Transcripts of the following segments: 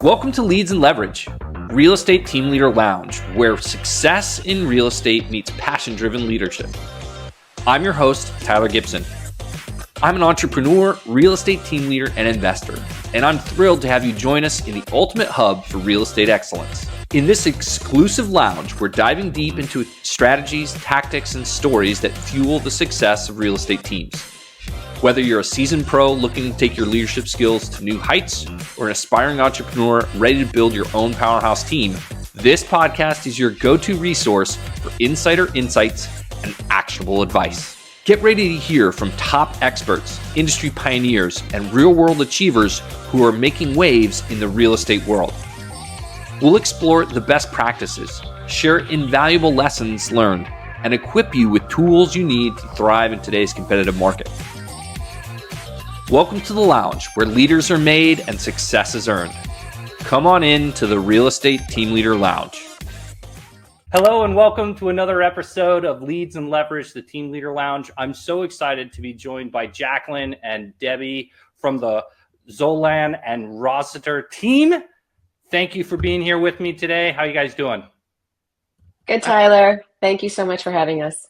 Welcome to Leads and Leverage, Real Estate Team Leader Lounge, where success in real estate meets passion-driven leadership. I'm your host, Tyler Gibson. I'm an entrepreneur, real estate team leader, and investor, and I'm thrilled to have you join us in the ultimate hub for real estate excellence. In this exclusive lounge, we're diving deep into strategies, tactics, and stories that fuel the success of real estate teams. Whether you're a seasoned pro looking to take your leadership skills to new heights or an aspiring entrepreneur ready to build your own powerhouse team, this podcast is your go-to resource for insider insights and actionable advice. Get ready to hear from top experts, industry pioneers, and real-world achievers who are making waves in the real estate world. We'll explore the best practices, share invaluable lessons learned, and equip you with tools you need to thrive in today's competitive market. Welcome to the lounge where leaders are made and success is earned. Come on in to the Real Estate Team Leader Lounge. Hello and welcome to another episode of Leads and Leverage, the Team Leader Lounge. I'm so excited to be joined by Jacqueline and Debbie from the Zolan and Rossiter team. Thank you for being here with me today. How are you guys doing? Good, Tyler. Thank you so much for having us.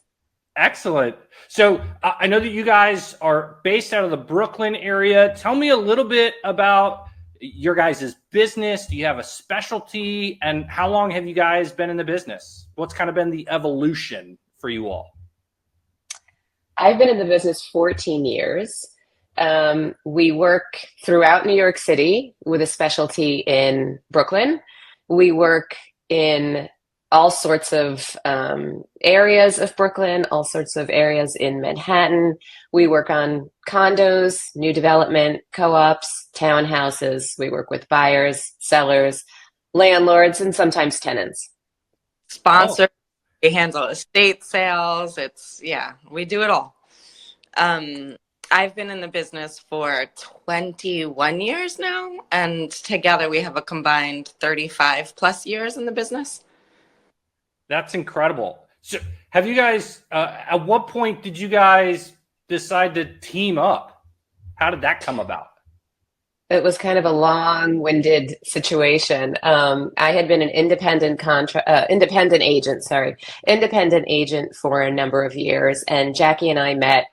Excellent. So I know that you guys are based out of the Brooklyn area. Tell me a little bit about your guys' business. Do you have a specialty? And how long have you guys been in the business? What's kind of been the evolution for you all? I've been in the business 14 years. We work throughout New York City with a specialty in Brooklyn. We work in all sorts of areas of Brooklyn, all sorts of areas in Manhattan. We work on condos, new development, co-ops, townhouses. We work with buyers, sellers, landlords, and sometimes tenants. Sponsor. We handle estate sales. We do it all. I've been in the business for 21 years now, and together we have a combined 35 plus years in the business. That's incredible. So have you guys, at what point did you guys decide to team up? How did that come about? It was kind of a long-winded situation. I had been an independent agent for a number of years, and Jackie and I met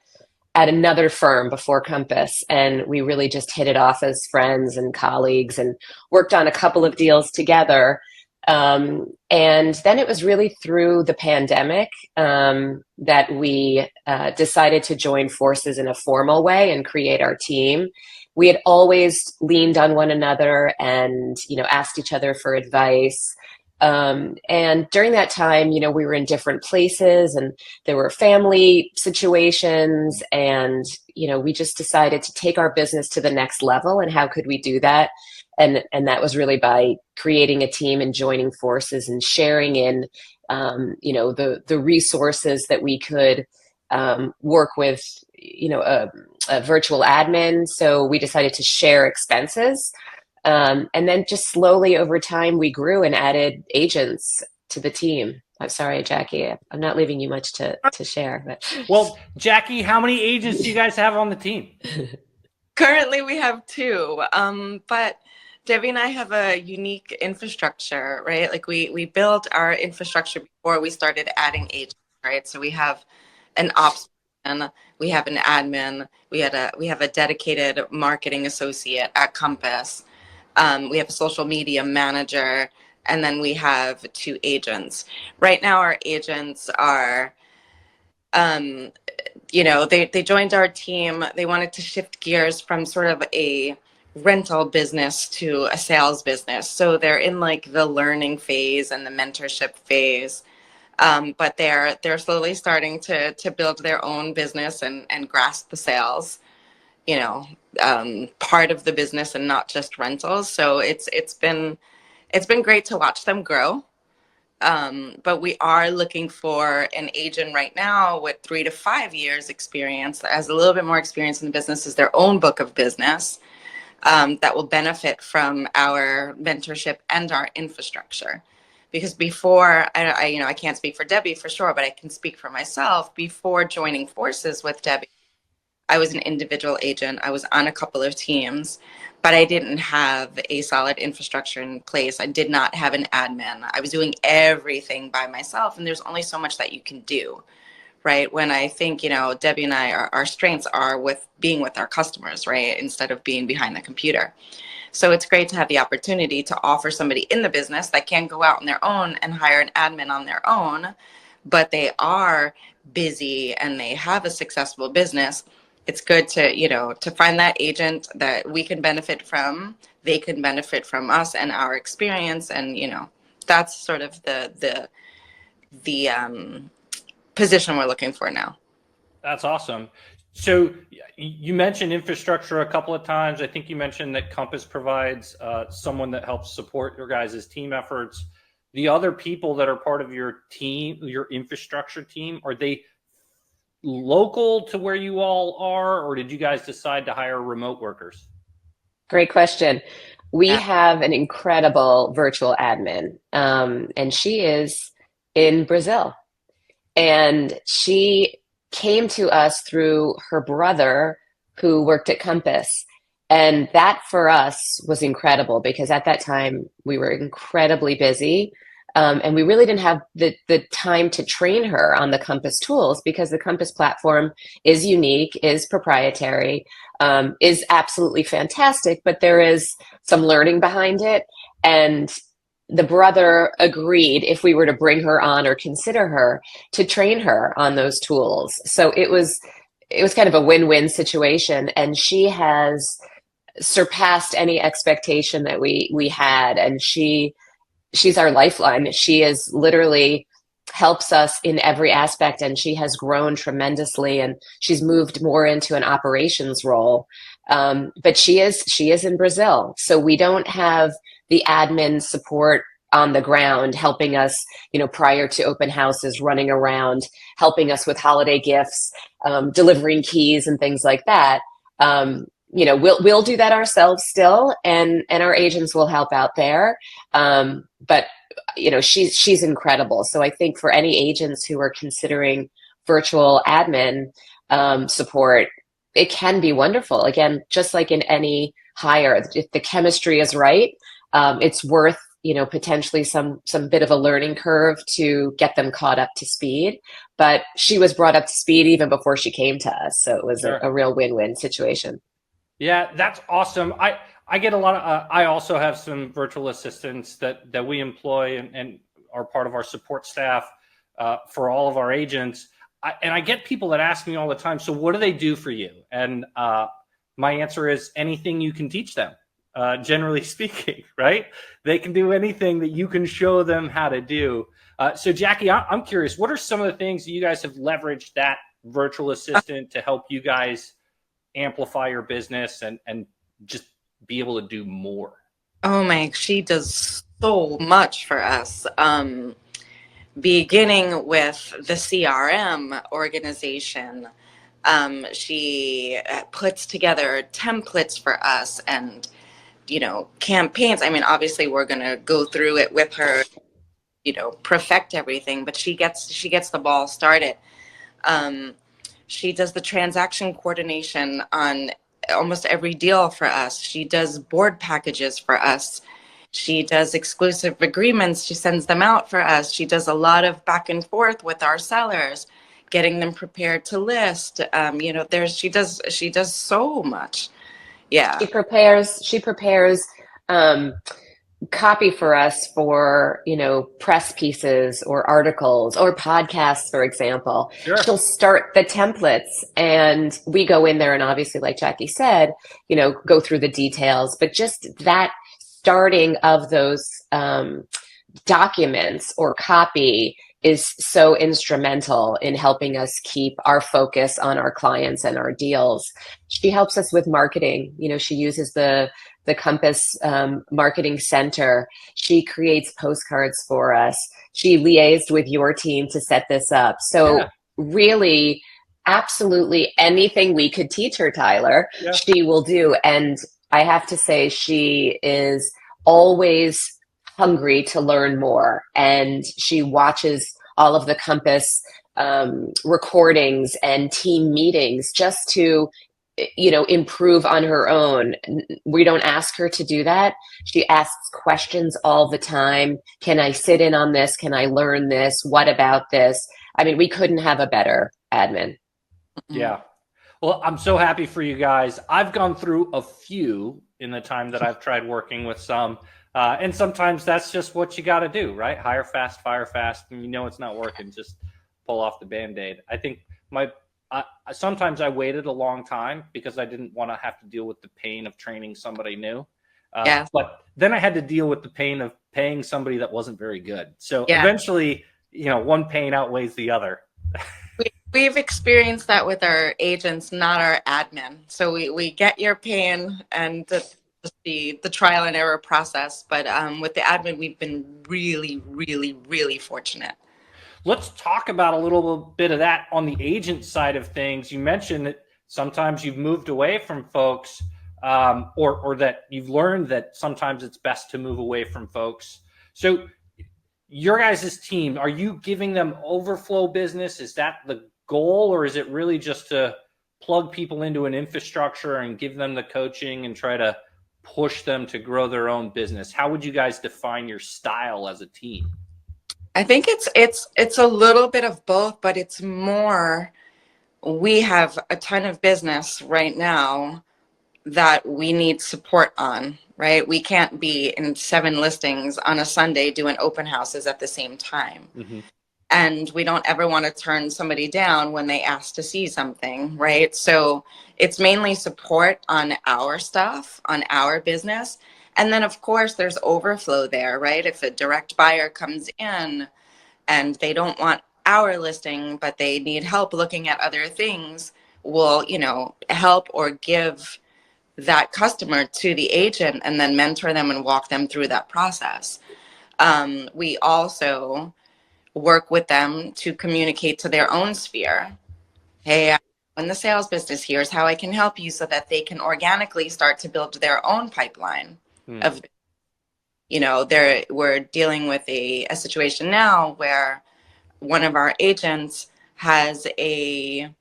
at another firm before Compass, and we really just hit it off as friends and colleagues and worked on a couple of deals together. And then it was really through the pandemic that we decided to join forces in a formal way and create our team. We had always leaned on one another and, asked each other for advice. And during that time, we were in different places and there were family situations, and, we just decided to take our business to the next level. And how could we do that? And that was really by creating a team and joining forces and sharing in, the resources that we could work with, a virtual admin. So we decided to share expenses. And then just slowly over time, we grew and added agents to the team. I'm sorry, Jackie, I'm not leaving you much to share. But. Well, Jackie, how many agents do you guys have on the team? Currently, we have 2, but Debbie and I have a unique infrastructure, right? Like we built our infrastructure before we started adding agents, right? So we have an ops person, we have an admin, we have a dedicated marketing associate at Compass, we have a social media manager, and then we have 2 agents. Right now, our agents are, they joined our team. They wanted to shift gears from sort of a rental business to a sales business. So they're in like the learning phase and the mentorship phase. But they're slowly starting to build their own business and grasp the sales, part of the business and not just rentals. So it's been great to watch them grow. But we are looking for an agent right now with 3 to 5 years experience that has a little bit more experience in the business, as their own book of business, that will benefit from our mentorship and our infrastructure. Because before, I can't speak for Debbie for sure, but I can speak for myself. Before joining forces with Debbie, I was an individual agent. I was on a couple of teams, but I didn't have a solid infrastructure in place. I did not have an admin. I was doing everything by myself, and there's only so much that you can do, right? When I think, Debbie and I, our strengths are with being with our customers, right? Instead of being behind the computer. So it's great to have the opportunity to offer somebody in the business that can go out on their own and hire an admin on their own, but they are busy and they have a successful business. It's good to, to find that agent that we can benefit from. They can benefit from us and our experience. And, that's sort of the position we're looking for now. That's awesome. So you mentioned infrastructure a couple of times. I think you mentioned that Compass provides someone that helps support your guys' team efforts. The other people that are part of your team, your infrastructure team, are they local to where you all are, or did you guys decide to hire remote workers? Great question. We have an incredible virtual admin, and she is in Brazil. And she came to us through her brother who worked at Compass. And that for us was incredible because at that time we were incredibly busy. And we really didn't have the time to train her on the Compass tools because the Compass platform is unique, is proprietary, is absolutely fantastic, but there is some learning behind it. And the brother agreed if we were to bring her on or consider her to train her on those tools. So it was kind of a win-win situation. And she has surpassed any expectation that we had. And she's our lifeline. She is literally helps us in every aspect, and she has grown tremendously, and she's moved more into an operations role. But she is in Brazil, so we don't have the admin support on the ground helping us, prior to open houses, running around, helping us with holiday gifts, delivering keys and things like that. We'll do that ourselves still, and our agents will help out there. But she's incredible. So I think for any agents who are considering virtual admin support, it can be wonderful. Again, just like in any hire, if the chemistry is right, it's worth potentially some bit of a learning curve to get them caught up to speed. But she was brought up to speed even before she came to us, so it was a real win-win situation. Yeah, that's awesome. I get a lot of, I also have some virtual assistants that we employ and are part of our support staff for all of our agents. And I get people that ask me all the time, so what do they do for you? And my answer is anything you can teach them, generally speaking, right? They can do anything that you can show them how to do. So Jackie, I'm curious, what are some of the things that you guys have leveraged that virtual assistant to help you guys amplify your business and just be able to do more? Oh my, she does so much for us. Beginning with the CRM organization, she puts together templates for us and, campaigns. I mean, obviously we're going to go through it with her, perfect everything, but she gets the ball started. She does the transaction coordination on almost every deal for us. She does board packages for us. She does exclusive agreements. She sends them out for us. She does a lot of back and forth with our sellers, getting them prepared to list. She does so much. Yeah. She prepares copy for us for, press pieces or articles or podcasts, for example. Sure. She'll start the templates and we go in there and obviously, like Jackie said, go through the details, but just that starting of those documents or copy is so instrumental in helping us keep our focus on our clients and our deals. She helps us with marketing. She uses the Compass Marketing Center. She creates postcards for us. She liaised with your team to set this up. So really, absolutely anything we could teach her, Tyler, she will do. And I have to say, she is always hungry to learn more. And she watches all of the Compass recordings and team meetings just to improve on her own. We don't ask her to do that. She asks questions all the time. Can I sit in on this? Can I learn this? What about this? I mean, we couldn't have a better admin. Yeah. Well, I'm so happy for you guys. I've gone through a few in the time that I've tried working with some. And sometimes that's just what you got to do, right? Hire fast, fire fast. And it's not working. Just pull off the Band-Aid. I think sometimes I waited a long time because I didn't want to have to deal with the pain of training somebody new. But then I had to deal with the pain of paying somebody that wasn't very good. So eventually, one pain outweighs the other. We've experienced that with our agents, not our admin. So we get your pain and the trial and error process. But with the admin, we've been really, really, really fortunate. Let's talk about a little bit of that on the agent side of things. You mentioned that sometimes you've moved away from folks or that you've learned that sometimes it's best to move away from folks. So your guys' team, are you giving them overflow business? Is that the goal, or is it really just to plug people into an infrastructure and give them the coaching and try to push them to grow their own business? How would you guys define your style as a team? I think it's a little bit of both, but it's more, we have a ton of business right now that we need support on, right? We can't be in 7 listings on a Sunday doing open houses at the same time. Mm-hmm. And we don't ever want to turn somebody down when they ask to see something, right? So it's mainly support on our stuff, on our business. And then, of course, there's overflow there, right? If a direct buyer comes in and they don't want our listing, but they need help looking at other things, we'll, help or give that customer to the agent and then mentor them and walk them through that process. We also work with them to communicate to their own sphere. Hey, I'm in the sales business. Here's how I can help you, so that they can organically start to build their own pipeline of, we're dealing with a situation now where one of our agents has a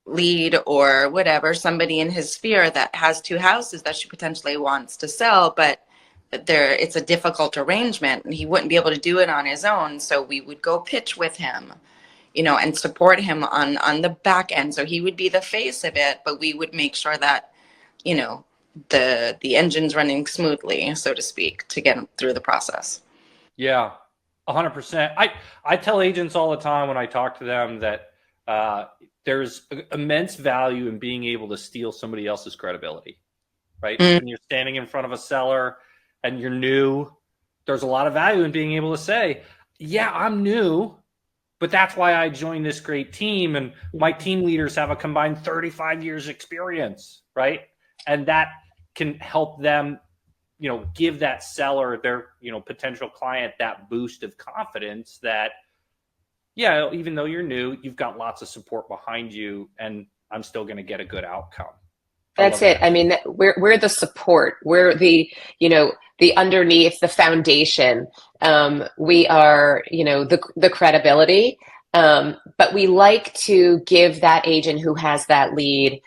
lead or whatever, somebody in his sphere that has 2 houses that she potentially wants to sell, but it's a difficult arrangement and he wouldn't be able to do it on his own. So we would go pitch with him, and support him on the back end. So he would be the face of it, but we would make sure that, the engine's running smoothly, so to speak, to get him through the process. Yeah, 100%. I tell agents all the time when I talk to them that there's immense value in being able to steal somebody else's credibility, right? Mm. When you're standing in front of a seller and you're new, there's a lot of value in being able to say, yeah, I'm new, but that's why I joined this great team. And my team leaders have a combined 35 years experience, right? And that can help them, give that seller, their, potential client, that boost of confidence that, yeah, even though you're new, you've got lots of support behind you and I'm still going to get a good outcome. That's it. I mean, we're the support. We're the, the underneath, the foundation. We are, the credibility. But we like to give that agent who has that lead,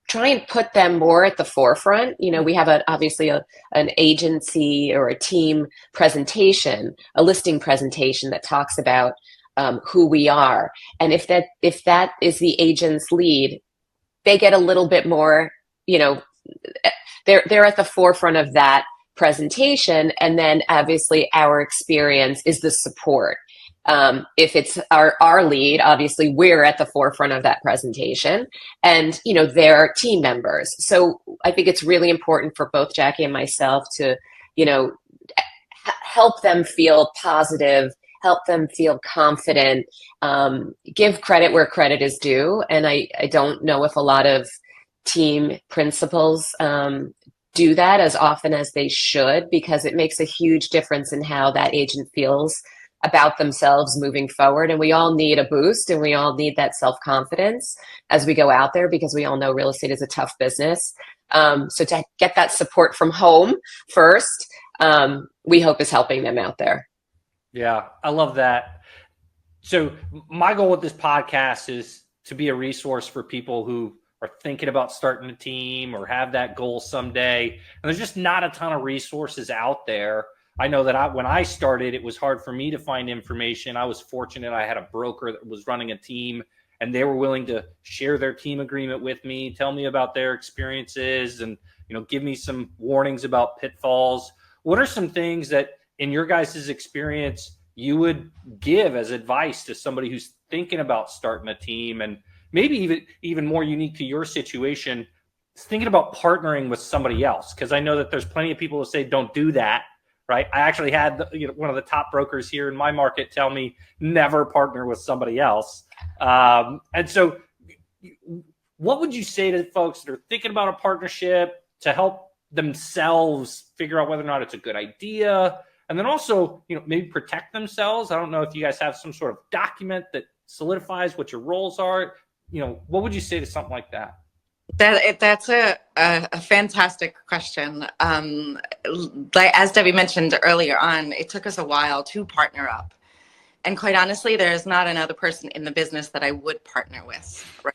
try and put them more at the forefront. We have obviously an agency or a team presentation, a listing presentation that talks about who we are. And if that is the agent's lead, they get a little bit more, they're at the forefront of that presentation. And then obviously our experience is the support. If it's our lead, obviously we're at the forefront of that presentation and, they're team members. So I think it's really important for both Jackie and myself to, help them feel positive, help them feel confident, give credit where credit is due. And I don't know if a lot of team principals do that as often as they should, because it makes a huge difference in how that agent feels about themselves moving forward. And we all need a boost and we all need that self-confidence as we go out there, because we all know real estate is a tough business. So to get that support from home first, we hope is helping them out there. Yeah, I love that. So my goal with this podcast is to be a resource for people who are thinking about starting a team or have that goal someday. And there's just not a ton of resources out there. I know that when I started, it was hard for me to find information. I was fortunate. I had a broker that was running a team, and they were willing to share their team agreement with me, tell me about their experiences, and give me some warnings about pitfalls. What are some things that, in your guys' experience, you would give as advice to somebody who's thinking about starting a team, and maybe even more unique to your situation, thinking about partnering with somebody else? Because I know that there's plenty of people who say don't do that. Right. I actually had one of the top brokers here in my market tell me never partner with somebody else. And so what would you say to folks that are thinking about a partnership to help themselves figure out whether or not it's a good idea? And then also, maybe protect themselves. I don't know if you guys have some sort of document that solidifies what your roles are. What would you say to something like that? That's a fantastic question. Like as Debbie mentioned earlier on, it took us a while to partner up. And quite honestly, there's not another person in the business that I would partner with. Right?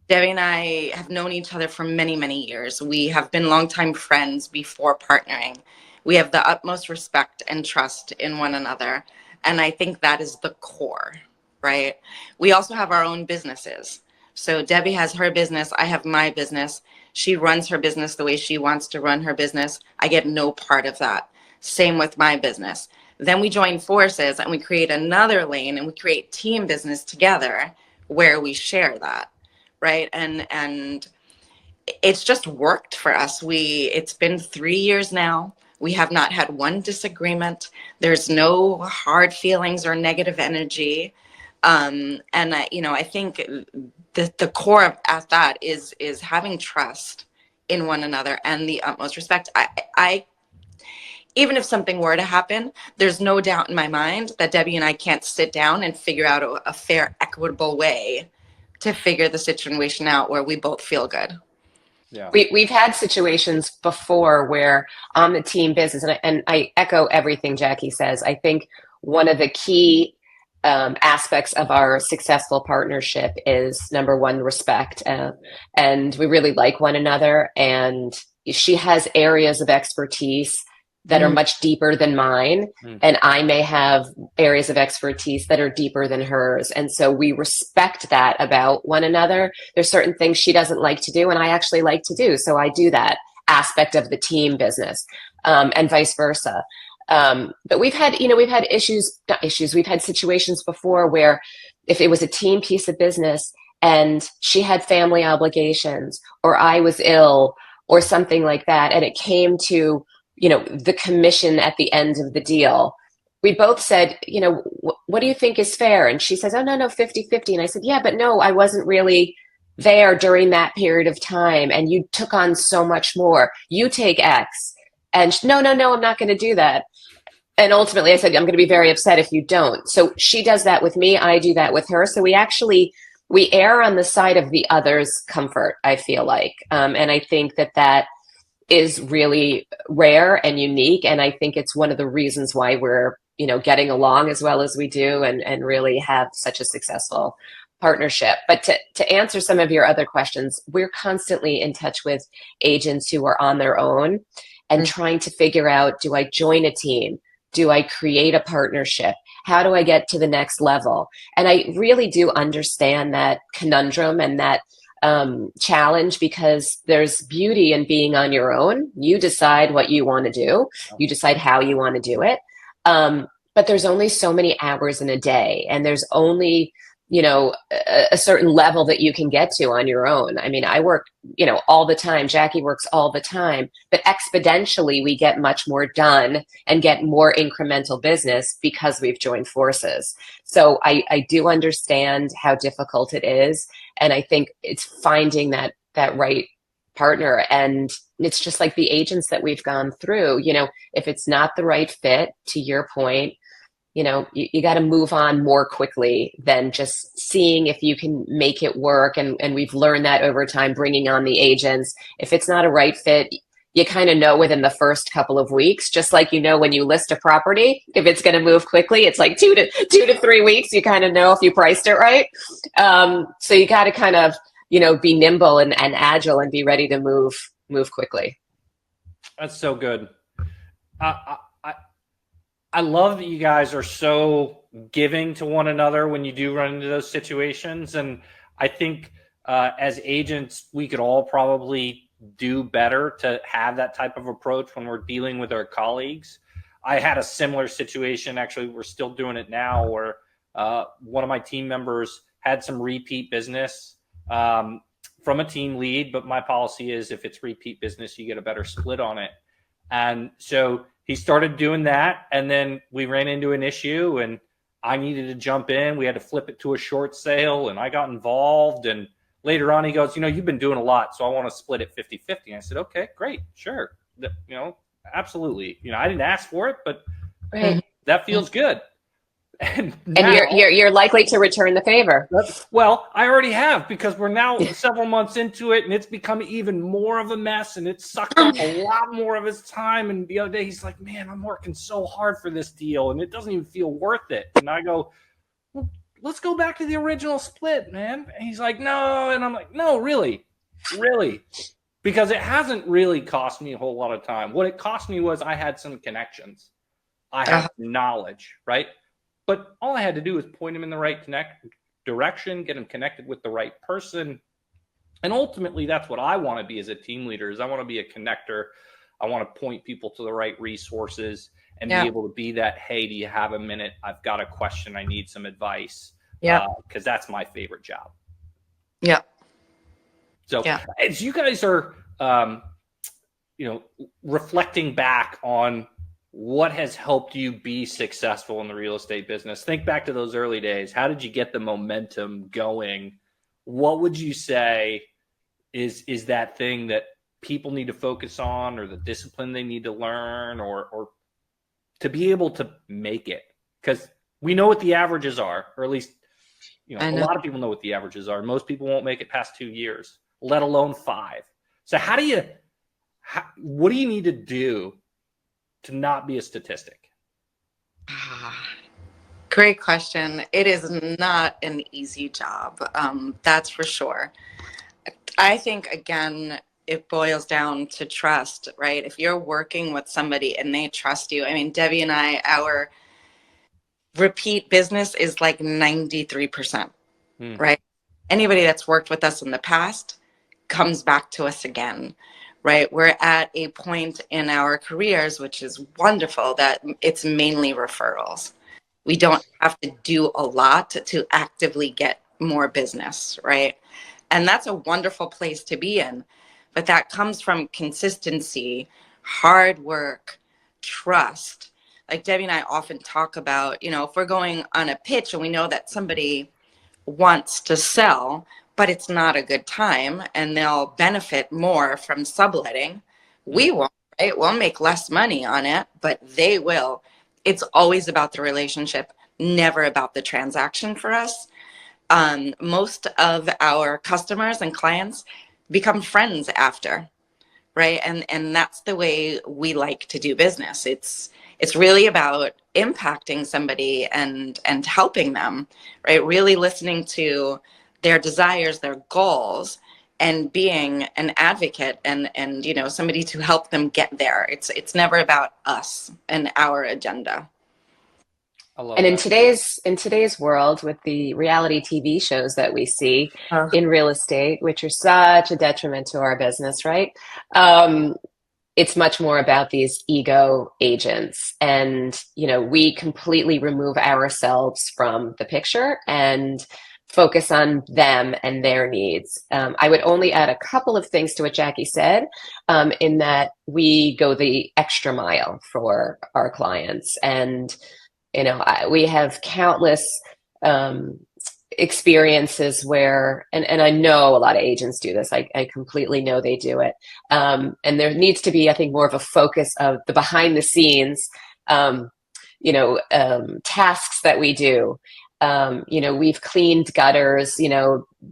Debbie and I have known each other for many, many years. We have been longtime friends before partnering. We have the utmost respect and trust in one another. And I think that is the core, right? We also have our own businesses. So Debbie has her business. I have my business. She runs her business the way she wants to run her business. I get no part of that. Same with my business. Then we join forces and we create another lane and we create team business together where we share that, right? And it's just worked for us. It's been 3 years now. We have not had one disagreement. There's no hard feelings or negative energy. And I think the core of that is having trust in one another and the utmost respect. I even if something were to happen, there's no doubt in my mind that Debbie and I can't sit down and figure out a fair, equitable way to figure the situation out where we both feel good. Yeah. We've had situations before where on the team business, and I echo everything Jackie says. I think one of the key aspects of our successful partnership is, number one, respect. And we really like one another. And she has areas of expertise that are much deeper than mine. And I may have areas of expertise that are deeper than hers. And so we respect that about one another. There's certain things she doesn't like to do and I actually like to do. So I do that aspect of the team business, and vice versa. But we've had we've had situations before where if it was a team piece of business and she had family obligations or I was ill or something like that, and it came to the commission at the end of the deal, we both said, what do you think is fair? And she says, oh, no, 50-50. And I said, yeah, but no, I wasn't really there during that period of time. And you took on so much more. You take X. And no, I'm not going to do that. And ultimately I said, I'm going to be very upset if you don't. So she does that with me. I do that with her. So we err on the side of the other's comfort, I feel like. And I think that is really rare and unique. And I think it's one of the reasons why we're, getting along as well as we do and really have such a successful partnership. But to answer some of your other questions, we're constantly in touch with agents who are on their own and trying to figure out, do I join a team? Do I create a partnership? How do I get to the next level? And I really do understand that conundrum and that challenge, because there's beauty in being on your own. You decide what you want to do. You decide how you want to do it. But there's only so many hours in a day, and there's only, a certain level that you can get to on your own. I mean, I work, all the time. Jackie works all the time, but exponentially we get much more done and get more incremental business because we've joined forces. So I do understand how difficult it is. And I think it's finding that right partner. And it's just like the agents that we've gone through, if it's not the right fit, to your point, you got to move on more quickly than just seeing if you can make it work. And we've learned that over time, bringing on the agents. If it's not a right fit, you kind of know within the first couple of weeks, just like, when you list a property, if it's going to move quickly, it's like 2 to 3 weeks. You kind of know if you priced it right. So you got to kind of, be nimble and agile and be ready to move quickly. That's so good. I love that you guys are so giving to one another when you do run into those situations. And I think as agents, we could all probably do better to have that type of approach when we're dealing with our colleagues. I had a similar situation. Actually, we're still doing it now, where one of my team members had some repeat business from a team lead, but my policy is if it's repeat business, you get a better split on it. And so he started doing that, and then we ran into an issue, and I needed to jump in. We had to flip it to a short sale, and I got involved. And later on, he goes, you've been doing a lot, so I want to split it 50-50. And I said, okay, great, sure. Absolutely. I didn't ask for it, but that feels good. And you're likely to return the favor. Well, I already have, because we're now several months into it, and it's become even more of a mess, and it's sucked up a lot more of his time. And the other day he's like, man, I'm working so hard for this deal, and it doesn't even feel worth it. And I go, well, let's go back to the original split, man. And he's like, no. And I'm like, no, really, because it hasn't really cost me a whole lot of time. What it cost me was I had some connections. I had knowledge, right? But all I had to do was point him in the right direction, get him connected with the right person. And ultimately, that's what I want to be as a team leader. Is I want to be a connector. I want to point people to the right resources and be able to be that, hey, do you have a minute? I've got a question. I need some advice. Because that's my favorite job. Yeah. So as you guys are, reflecting back on what has helped you be successful in the real estate business, think back to those early days. How did you get the momentum going? What would you say is that thing that people need to focus on, or the discipline they need to learn, or to be able to make it? Because we know what the averages are, or at least a lot of people know what the averages are. Most people won't make it past 2 years, let alone 5. So what do you need to do to not be a statistic? Great question. It is not an easy job. That's for sure. I think, again, it boils down to trust, right? If you're working with somebody and they trust you, Debbie and I, our repeat business is like 93%, right? Anybody that's worked with us in the past comes back to us again. Right. We're at a point in our careers, which is wonderful, that it's mainly referrals. We don't have to do a lot to actively get more business. Right. And that's a wonderful place to be in. But that comes from consistency, hard work, trust. Like Debbie and I often talk about, if we're going on a pitch and we know that somebody wants to sell, but it's not a good time and they'll benefit more from subletting, we won't, right? We'll make less money on it, but they will. It's always about the relationship, never about the transaction for us. Most of our customers and clients become friends after, right? And that's the way we like to do business. It's really about impacting somebody and helping them, right? Really listening to their desires, their goals, and being an advocate and somebody to help them get there. It's never about us and our agenda. I love that. In today's world, with the reality TV shows that we see in real estate, which are such a detriment to our business, right? It's much more about these ego agents, and we completely remove ourselves from the picture and focus on them and their needs. I would only add a couple of things to what Jackie said, in that we go the extra mile for our clients. And, we have countless experiences where, and I know a lot of agents do this. I completely know they do it. And there needs to be, I think, more of a focus of the behind the scenes, tasks that we do. We've cleaned gutters,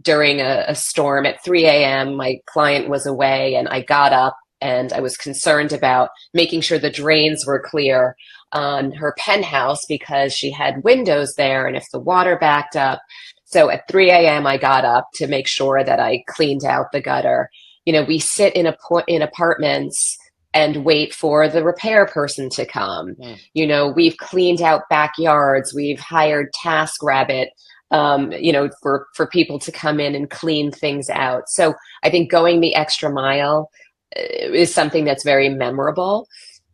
during a storm at 3 a.m. My client was away and I got up and I was concerned about making sure the drains were clear on her penthouse because she had windows there. And if the water backed up, So at 3 a.m., I got up to make sure that I cleaned out the gutter. We sit in apartments and wait for the repair person to come. We've cleaned out backyards. We've hired TaskRabbit, for people to come in and clean things out. So I think going the extra mile is something that's very memorable.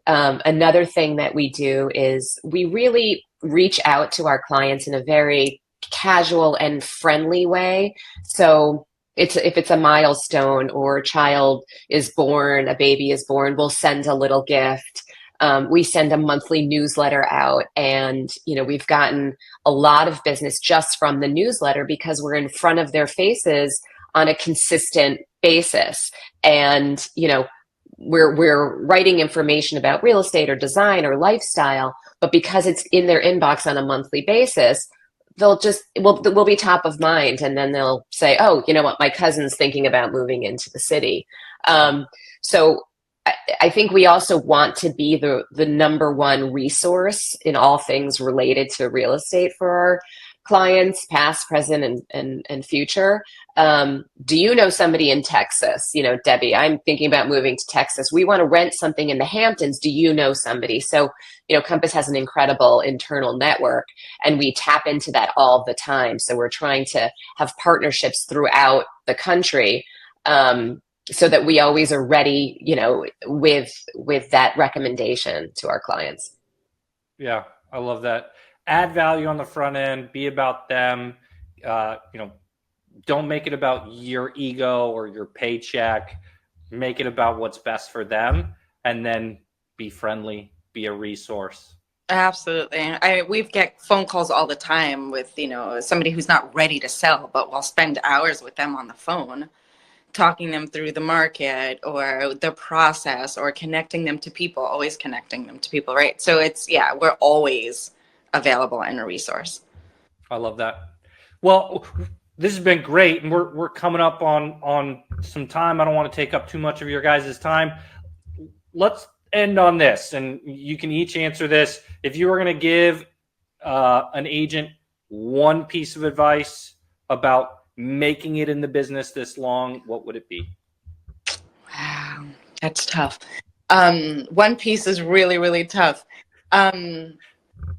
Another thing that we do is we really reach out to our clients in a very casual and friendly way. So if it's a milestone or a child is born, a baby is born, we'll send a little gift. We send a monthly newsletter out, and we've gotten a lot of business just from the newsletter because we're in front of their faces on a consistent basis. And we're writing information about real estate or design or lifestyle, but because it's in their inbox on a monthly basis, we'll be top of mind, and then they'll say, oh, you know what, my cousin's thinking about moving into the city. So I think we also want to be the number one resource in all things related to real estate for our clients, past, present, and future. Do you know somebody in Texas? Debbie, I'm thinking about moving to Texas. We want to rent something in the Hamptons. Do you know somebody? So, Compass has an incredible internal network, and we tap into that all the time. So we're trying to have partnerships throughout the country, so that we always are ready, with that recommendation to our clients. Yeah, I love that. Add value on the front end, be about them. Don't make it about your ego or your paycheck. Make it about what's best for them, and then be friendly, be a resource. Absolutely. We get phone calls all the time with, somebody who's not ready to sell, but we'll spend hours with them on the phone, talking them through the market or the process or connecting them to people, always connecting them to people, right? So we're always available and a resource. I love that. Well, this has been great, and we're coming up on some time. I don't want to take up too much of your guys' time. Let's end on this, and you can each answer this. If you were going to give an agent one piece of advice about making it in the business this long, what would it be? Wow, that's tough. One piece is really, really tough.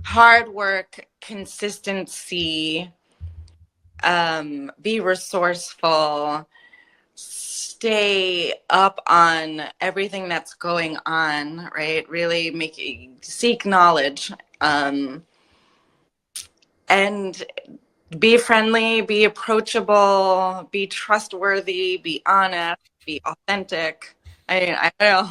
Hard work, consistency, be resourceful, stay up on everything that's going on, right? Really seek knowledge, and be friendly, be approachable, be trustworthy, be honest, be authentic. I don't know.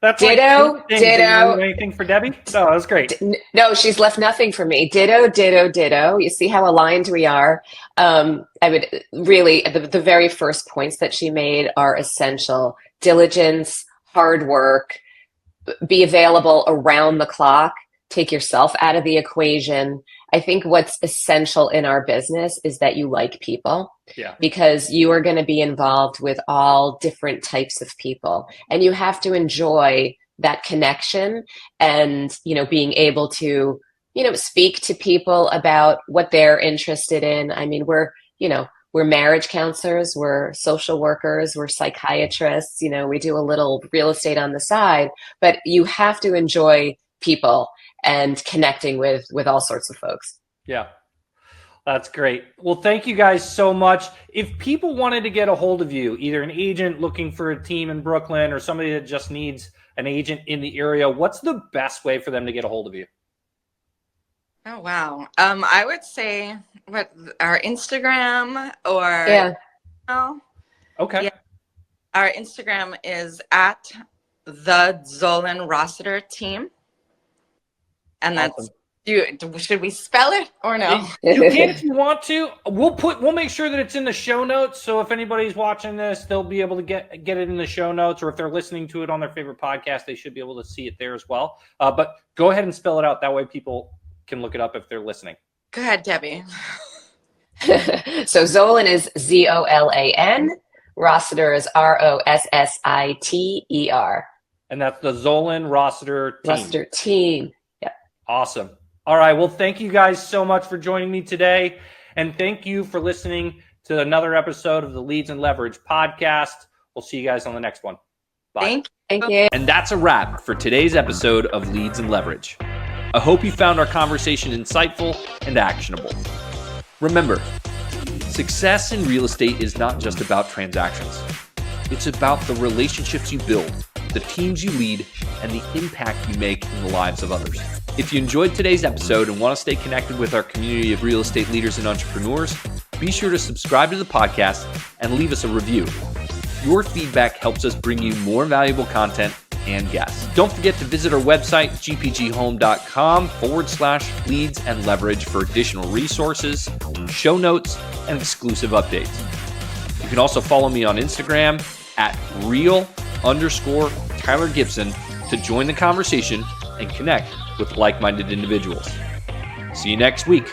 That's ditto, like ditto. Anything for Debbie? No, that's great. No, she's left nothing for me. Ditto, ditto, ditto. You see how aligned we are. I would really, the very first points that she made are essential. Diligence, hard work, be available around the clock, take yourself out of the equation. I think what's essential in our business is that you like people. Yeah. Because you are going to be involved with all different types of people, and you have to enjoy that connection and, being able to, speak to people about what they're interested in. I mean, we're marriage counselors, we're social workers, we're psychiatrists, we do a little real estate on the side, but you have to enjoy people and connecting with all sorts of folks. Yeah. That's great. Well, thank you guys so much. If people wanted to get a hold of you, either an agent looking for a team in Brooklyn or somebody that just needs an agent in the area, what's the best way for them to get a hold of you? Oh, wow. I would say our Instagram or... Yeah. Okay. Yeah. Our Instagram is at the Zolan Rossiter team. And that's... Awesome. Should we spell it or no? You can if you want to. We'll make sure that it's in the show notes. So if anybody's watching this, they'll be able to get it in the show notes, or if they're listening to it on their favorite podcast, they should be able to see it there as well. But go ahead and spell it out. That way people can look it up if they're listening. Go ahead, Debbie. So Zolan is Zolan. Rossiter is Rossiter. And that's the Zolan Rossiter team. Rossiter team. Yep. Awesome. All right. Well, thank you guys so much for joining me today. And thank you for listening to another episode of the Leads and Leverage podcast. We'll see you guys on the next one. Bye. Thank you. And that's a wrap for today's episode of Leads and Leverage. I hope you found our conversation insightful and actionable. Remember, success in real estate is not just about transactions. It's about the relationships you build, the teams you lead, and the impact you make in the lives of others. If you enjoyed today's episode and want to stay connected with our community of real estate leaders and entrepreneurs, be sure to subscribe to the podcast and leave us a review. Your feedback helps us bring you more valuable content and guests. Don't forget to visit our website, gpghome.com/leads and leverage for additional resources, show notes, and exclusive updates. You can also follow me on Instagram at @real_Tyler Gibson to join the conversation and connect with like-minded individuals. See you next week.